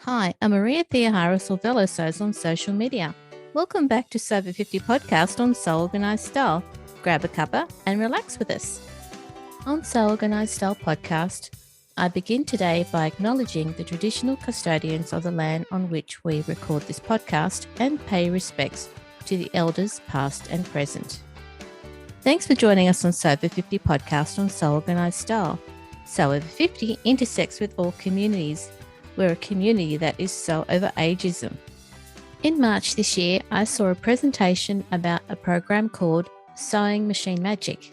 Hi, I'm Maria Theoharis or Velosos on social media. Welcome back to Sober 50 podcast on So Organized Style. Grab a cuppa and relax with us. On So Organized Style podcast, I begin today by acknowledging the traditional custodians of the land on which we record this podcast and pay respects to the elders past and present. Thanks for joining us on Sober 50 podcast on So Organized Style. Sober 50 intersects with all communities. We're a community that is so over ageism. In March this year, I saw a presentation about a program called Sewing Machine Magic.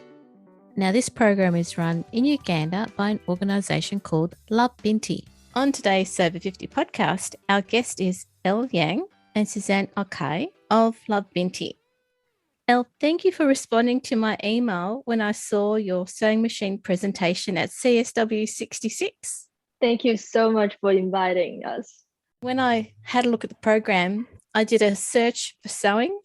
Now, this program is run in Uganda by an organisation called Love Binti. On today's Sober 50 podcast, our guest is Elle Yang and Suzanne Okai of Love Binti. Elle, thank you for responding to my email when I saw your sewing machine presentation at CSW 66. Thank you so much for inviting us. When I had a look at the program, I did a search for sewing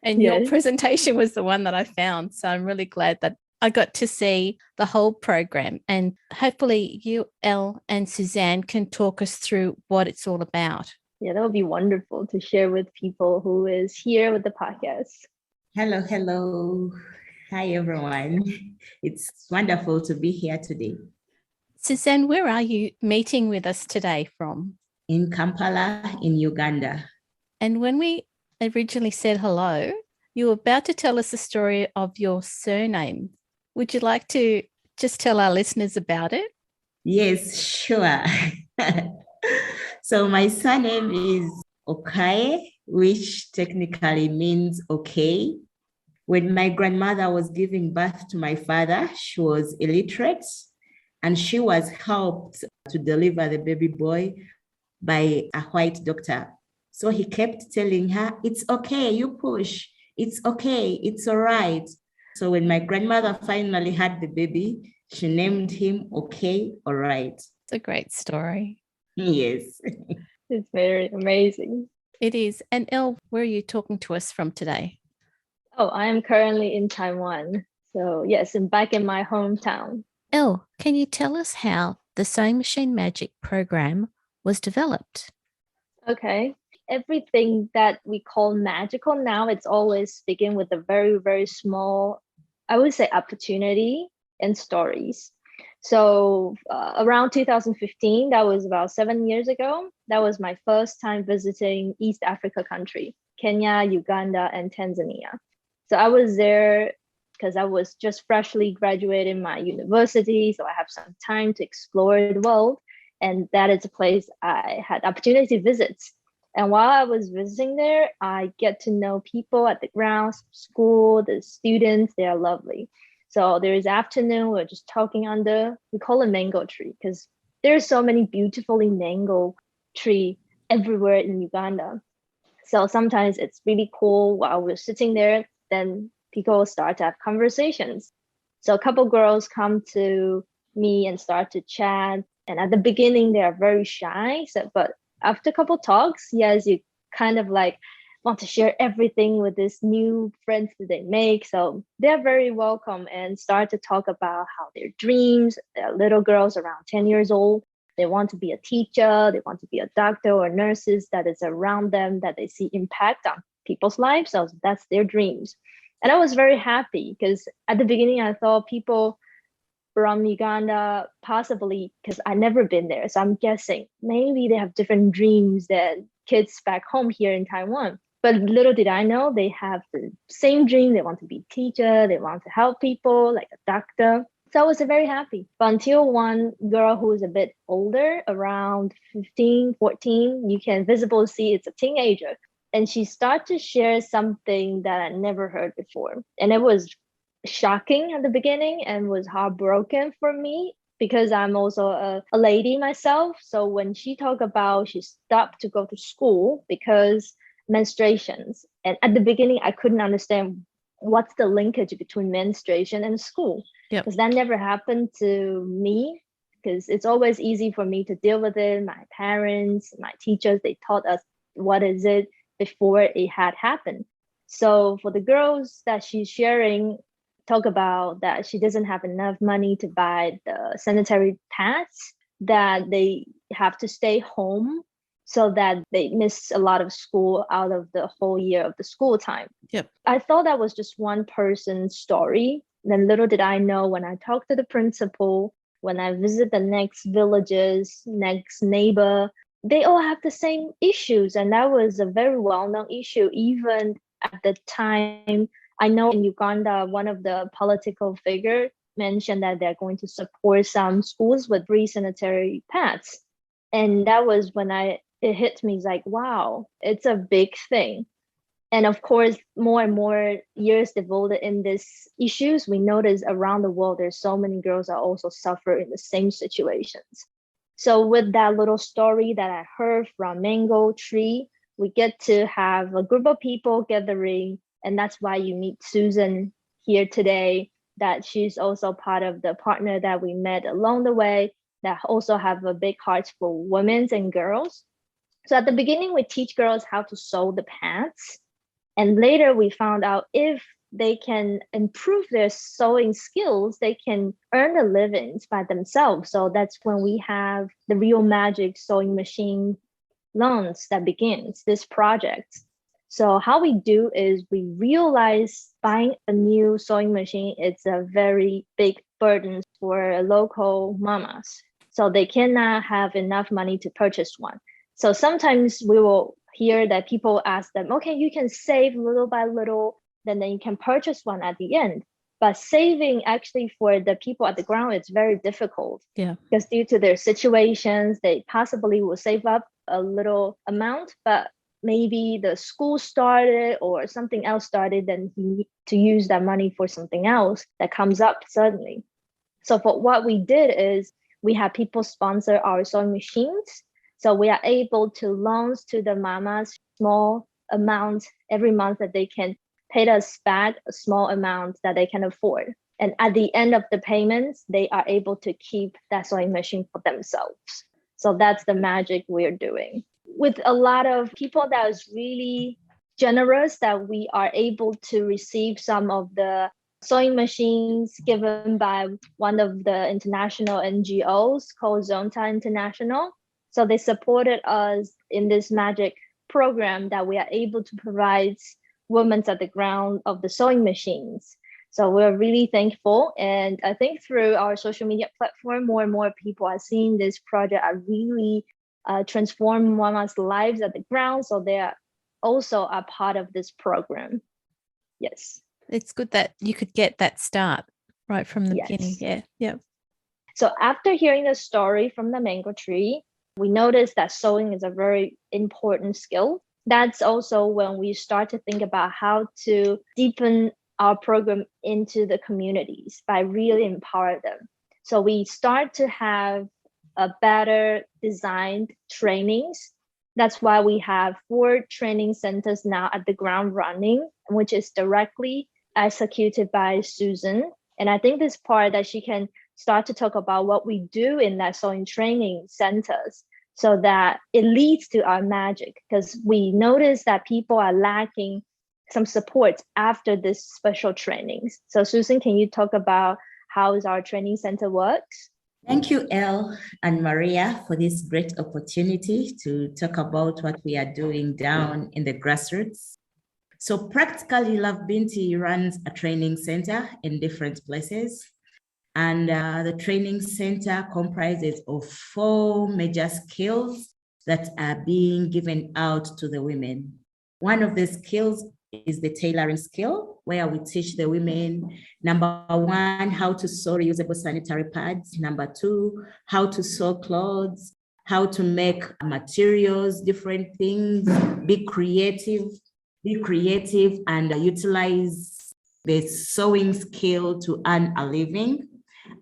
and your presentation was the one that I found. So I'm really glad that I got to see the whole program, and hopefully you, Elle, and Suzanne can talk us through what it's all about. Yeah, that would be wonderful to share with people who is here with the podcast. Hello. Hi, everyone. It's wonderful to be here today. Suzanne, where are you meeting with us today from? In Kampala, in Uganda. And when we originally said hello, you were about to tell us the story of your surname. Would you like to just tell our listeners about it? Yes, sure. So my surname is Okai, which technically means okay. When my grandmother was giving birth to my father, she was illiterate, and she was helped to deliver the baby boy by a white doctor. So he kept telling her, it's okay, you push. It's okay, it's all right. So when my grandmother finally had the baby, she named him Okay, all right. It's a great story. Yes. It's very amazing. It is. And Elle, where are you talking to us from today? Oh, I am currently in Taiwan. So yes, I'm back in my hometown. Elle, can you tell us how the Sewing Machine Magic program was developed? Okay. Everything that we call magical now, it's always begin with a very, very small, I would say, opportunity and stories. So around 2015, that was about 7 years ago, that was my first time visiting East Africa country, Kenya, Uganda, and Tanzania. So I was there because I was just freshly graduating my university, so I have some time to explore the world. And that is a place I had opportunity to visit. And while I was visiting there, I get to know people at the ground school, the students, they are lovely. So there is afternoon, we're just talking under, we call it mango tree, because there's so many beautifully mango tree everywhere in Uganda. So sometimes it's really cool while we're sitting there, then people start to have conversations. So a couple girls come to me and start to chat. And at the beginning, they are very shy. But after a couple talks, yes, you kind of like want to share everything with this new friends that they make. So they're very welcome and start to talk about how their dreams, they're little girls around 10 years old. They want to be a teacher, they want to be a doctor or nurses that is around them, that they see impact on people's lives. So that's their dreams. And I was very happy because at the beginning, I thought people from Uganda, possibly because I've never been there. So I'm guessing maybe they have different dreams than kids back home here in Taiwan. But little did I know, they have the same dream. They want to be a teacher. They want to help people like a doctor. So I was very happy. But until one girl who is a bit older, around 15, 14, you can visibly see it's a teenager. And she started to share something that I never heard before. And it was shocking at the beginning and was heartbroken for me because I'm also a lady myself. So when she talked about she stopped to go to school because menstruations. And at the beginning, I couldn't understand what's the linkage between menstruation and school. Because that never happened to me, because it's always easy for me to deal with it. My parents, my teachers, they taught us what is it before it had happened. So for the girls that she's sharing, talk about that she doesn't have enough money to buy the sanitary pads, that they have to stay home so that they miss a lot of school out of the whole year of the school time. Yep. I thought that was just one person's story. Then little did I know, when I talked to the principal, when I visit the next villages, next neighbor, they all have the same issues. And that was a very well-known issue. Even at the time, I know in Uganda, one of the political figures mentioned that they're going to support some schools with free sanitary pads. And that was when it hit me, like, wow, it's a big thing. And of course, more and more years devoted in these issues, we notice around the world, there's so many girls that also suffer in the same situations. So with that little story that I heard from Mango Tree, we get to have a group of people gathering. And that's why you meet Susan here today, that she's also part of the partner that we met along the way, that also have a big heart for women and girls. So at the beginning, we teach girls how to sew the pants. And later we found out if they can improve their sewing skills, they can earn a living by themselves. So that's when we have the Real Magic sewing machine loans that begins this project. So how we do is we realize buying a new sewing machine, it's a very big burden for local mamas. So they cannot have enough money to purchase one. So sometimes we will hear that people ask them, okay, you can save little by little, then you can purchase one at the end. But saving actually for the people at the ground, it's very difficult. Yeah. Because due to their situations, they possibly will save up a little amount, but maybe the school started or something else started, then you need to use that money for something else that comes up suddenly. So for what we did is we had people sponsor our sewing machines. So we are able to loan to the mamas small amount every month that they can pay us back a small amount that they can afford. And at the end of the payments, they are able to keep that sewing machine for themselves. So that's the magic we're doing. With a lot of people that is really generous, that we are able to receive some of the sewing machines given by one of the international NGOs called Zonta International. So they supported us in this magic program that we are able to provide women at the ground of the sewing machines. So we're really thankful. And I think through our social media platform, more and more people are seeing this project are really transform women's lives at the ground. So they are also a part of this program. Yes. It's good that you could get that start right from the beginning. Yeah. Yeah. So after hearing the story from the mango tree, we noticed that sewing is a very important skill. That's also when we start to think about how to deepen our program into the communities by really empower them. So we start to have a better designed trainings. That's why we have 4 training centers now at the ground running, which is directly executed by Susan. And I think this part that she can start to talk about what we do in that sewing training centers, so that it leads to our magic, because we notice that people are lacking some support after this special trainings. So Susan, can you talk about how our training center works? Thank you, Elle and Maria, for this great opportunity to talk about what we are doing down in the grassroots. So practically, Love Binti runs a training center in different places. And the training center comprises of 4 major skills that are being given out to the women. One of the skills is the tailoring skill, where we teach the women, number 1, how to sew reusable sanitary pads. Number 2, how to sew clothes, how to make materials, different things, be creative and utilize the sewing skill to earn a living.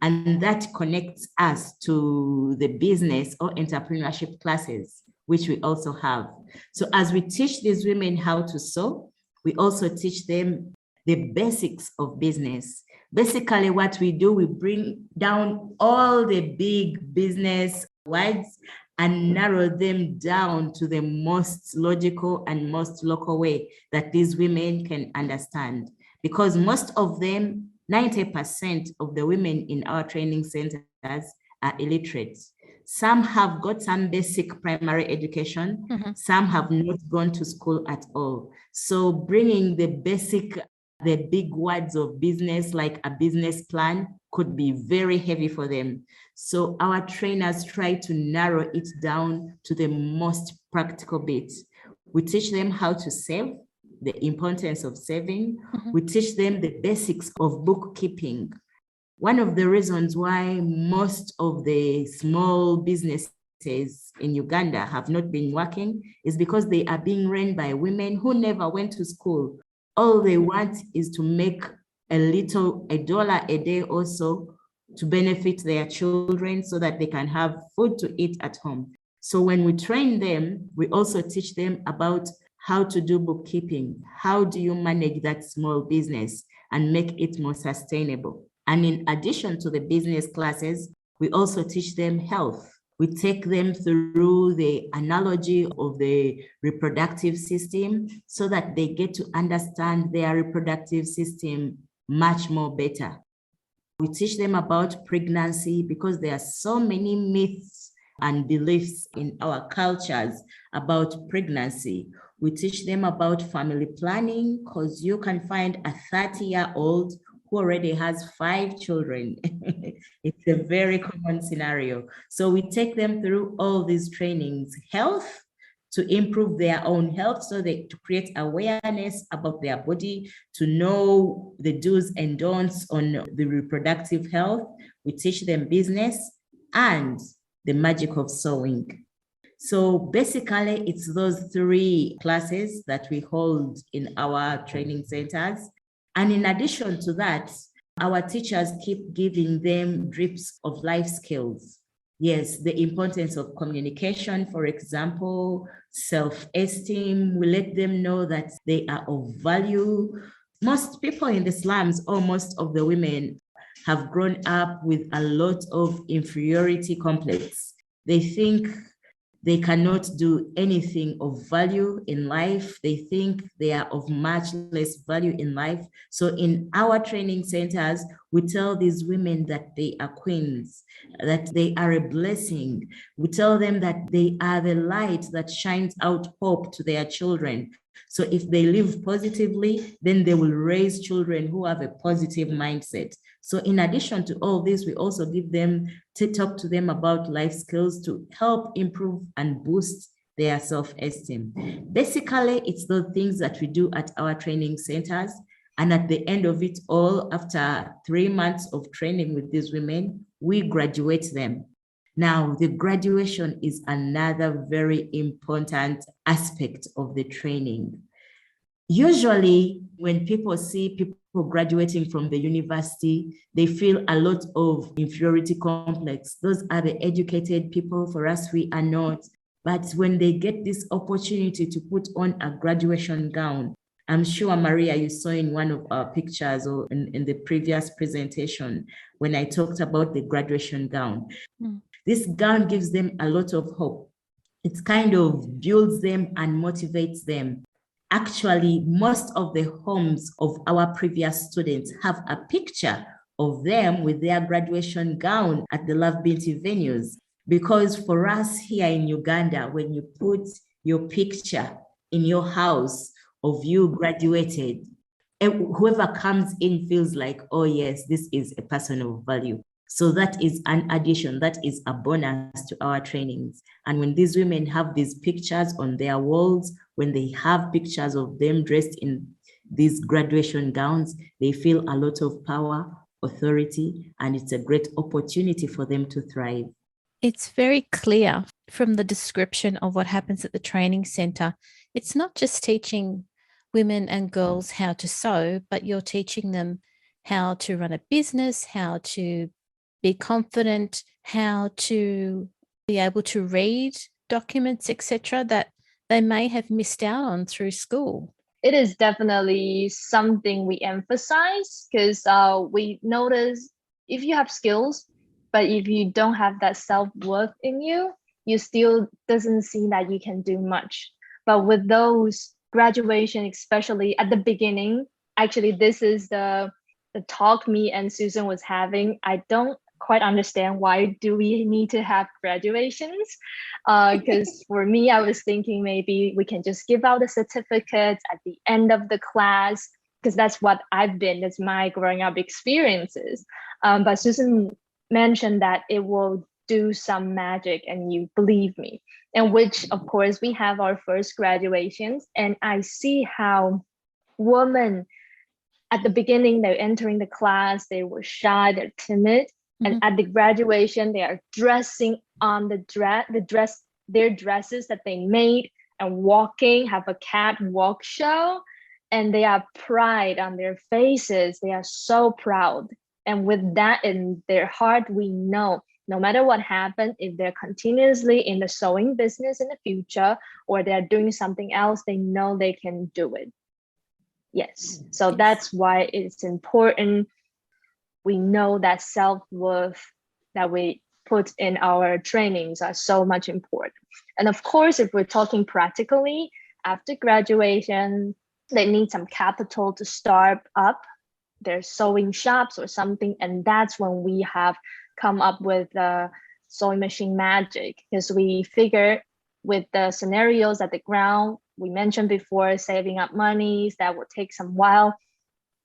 And that connects us to the business or entrepreneurship classes, which we also have. So as we teach these women how to sew, we also teach them the basics of business. Basically, what we do, we bring down all the big business words and narrow them down to the most logical and most local way that these women can understand. Because most of them, 90% of the women in our training centers are illiterate. Some have got some basic primary education. Some have not gone to school at all. So bringing the big words of business, like a business plan, could be very heavy for them. So our trainers try to narrow it down to the most practical bits. We teach them how to save, the importance of saving. We teach them the basics of bookkeeping. One of the reasons why most of the small businesses in Uganda have not been working is because they are being run by women who never went to school. All they want is to make $1 a day or so to benefit their children so that they can have food to eat at home. So when we train them, we also teach them about how to do bookkeeping. How do you manage that small business and make it more sustainable? And in addition to the business classes, we also teach them health. We take them through the analogy of the reproductive system so that they get to understand their reproductive system much more better. We teach them about pregnancy because there are so many myths and beliefs in our cultures about pregnancy. We teach them about family planning because you can find a 30-year-old who already has 5 children. It's a very common scenario. So we take them through all these trainings, health, to improve their own health, so to create awareness about their body, to know the do's and don'ts on the reproductive health. We teach them business and the magic of sewing. So basically, it's those 3 classes that we hold in our training centers. And in addition to that, our teachers keep giving them drips of life skills. Yes, the importance of communication, for example, self-esteem. We let them know that they are of value. Most people in the slums, or most of the women, have grown up with a lot of inferiority complex. They think they cannot do anything of value in life. They think they are of much less value in life. So in our training centers, we tell these women that they are queens, that they are a blessing. We tell them that they are the light that shines out hope to their children. So if they live positively, then they will raise children who have a positive mindset. So in addition to all this, we also give them to talk to them about life skills to help improve and boost their self-esteem. Basically, it's the things that we do at our training centers. And at the end of it all, after 3 months of training with these women, we graduate them. Now, the graduation is another very important aspect of the training. Usually, when people see people graduating from the university, they feel a lot of inferiority complex. Those are the educated people. For us, we are not. But when they get this opportunity to put on a graduation gown, I'm sure, Maria, you saw in one of our pictures or in the previous presentation when I talked about the graduation gown. This gown gives them a lot of hope. It kind of builds them and motivates them. Actually, most of the homes of our previous students have a picture of them with their graduation gown at the Love Binti venues. Because for us here in Uganda, when you put your picture in your house of you graduated, whoever comes in feels like, oh yes, this is a person of value. So that is an addition, that is a bonus to our trainings. And when these women have these pictures on their walls, when they have pictures of them dressed in these graduation gowns, they feel a lot of power, authority, and it's a great opportunity for them to thrive. It's very clear from the description of what happens at the training centre. It's not just teaching women and girls how to sew, but you're teaching them how to run a business, how to be confident, how to be able to read documents, etc., that they may have missed out on through school. It is definitely something we emphasize because we notice if you have skills, but if you don't have that self-worth in you, you still doesn't seem that you can do much. But with those graduation, especially at the beginning, actually this is the talk me and Susan was having. I don't quite understand why do we need to have graduations. Because for me, I was thinking maybe we can just give out the certificates at the end of the class, because that's what that's my growing up experiences. But Susan mentioned that it will do some magic, and you believe me. And which, of course, we have our first graduations, and I see how women at the beginning, they're entering the class, they were shy, they're timid. And at the graduation, they are dressing on their dresses that they made, and walking, have a catwalk show, and they have pride on their faces. They are so proud. And with that in their heart, we know no matter what happens, if they're continuously in the sewing business in the future, or they're doing something else, they know they can do it. Yes. So that's why it's important. We know that self-worth that we put in our trainings are so much important. And of course, if we're talking practically, after graduation, they need some capital to start up their sewing shops or something. And that's when we have come up with the sewing machine magic, because we figure with the scenarios at the ground, we mentioned before, saving up monies, that will take some while.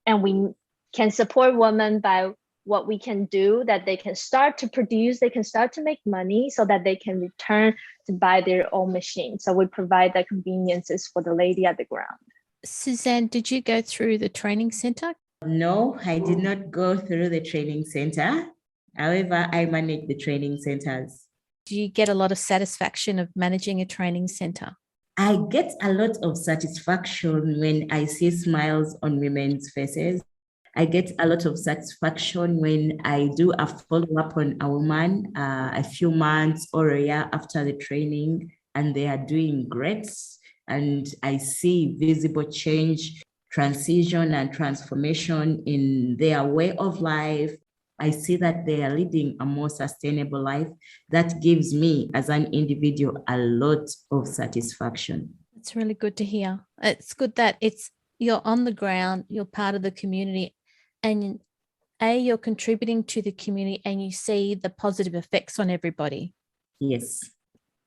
And we can support women by what we can do, that they can start to produce, they can start to make money so that they can return to buy their own machine. So we provide the conveniences for the lady at the ground. Suzanne, did you go through the training center? No, I did not go through the training center. However, I manage the training centers. Do you get a lot of satisfaction of managing a training center? I get a lot of satisfaction when I see smiles on women's faces. I get a lot of satisfaction when I do a follow-up on a woman a few months or a year after the training, and they are doing great. And I see visible change, transition, and transformation in their way of life. I see that they are leading a more sustainable life. That gives me, as an individual, a lot of satisfaction. It's really good to hear. It's good that you're on the ground, you're part of the community, and you're contributing to the community, and you see the positive effects on everybody. Yes.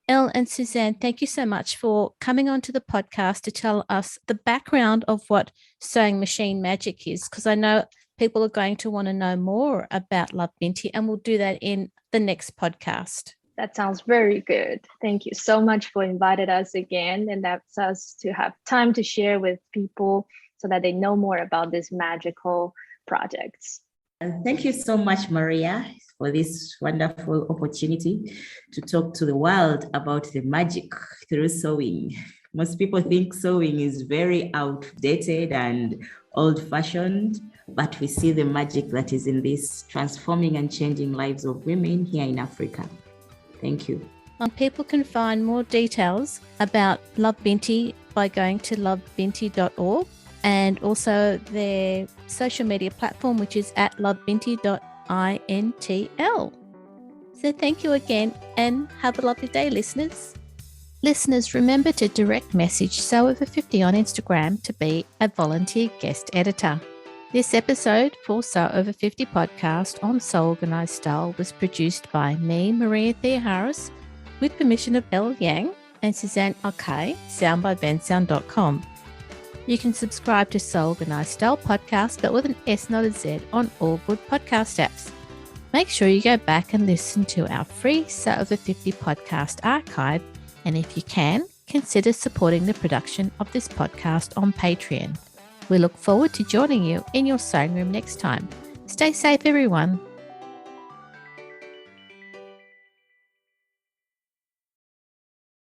Elle and Suzanne, thank you so much for coming onto the podcast to tell us the background of what sewing machine magic is, because I know people are going to want to know more about Love Binti, and we'll do that in the next podcast. That sounds very good. Thank you so much for inviting us again, and that's us to have time to share with people so that they know more about these magical projects. And thank you so much, Maria, for this wonderful opportunity to talk to the world about the magic through sewing. Most people think sewing is very outdated and old-fashioned, but we see the magic that is in this transforming and changing lives of women here in Africa. Thank you. People can find more details about Love Binti by going to lovebinti.org, and also their social media platform, which is at lovebinti.intl. So thank you again, and have a lovely day, listeners. Listeners, remember to direct message Sew Over 50 on Instagram to be a volunteer guest editor. This episode for Sew Over 50 podcast on Sew Organized Style was produced by me, Maria Thea Harris, with permission of Elle Yang and Suzanne Okay, sound by bensound.com. You can subscribe to Sew Organized Style podcast, but with an S, not a Z, on all good podcast apps. Make sure you go back and listen to our free Sew Over 50 podcast archive, and if you can, consider supporting the production of this podcast on Patreon. We look forward to joining you in your sewing room next time. Stay safe, everyone.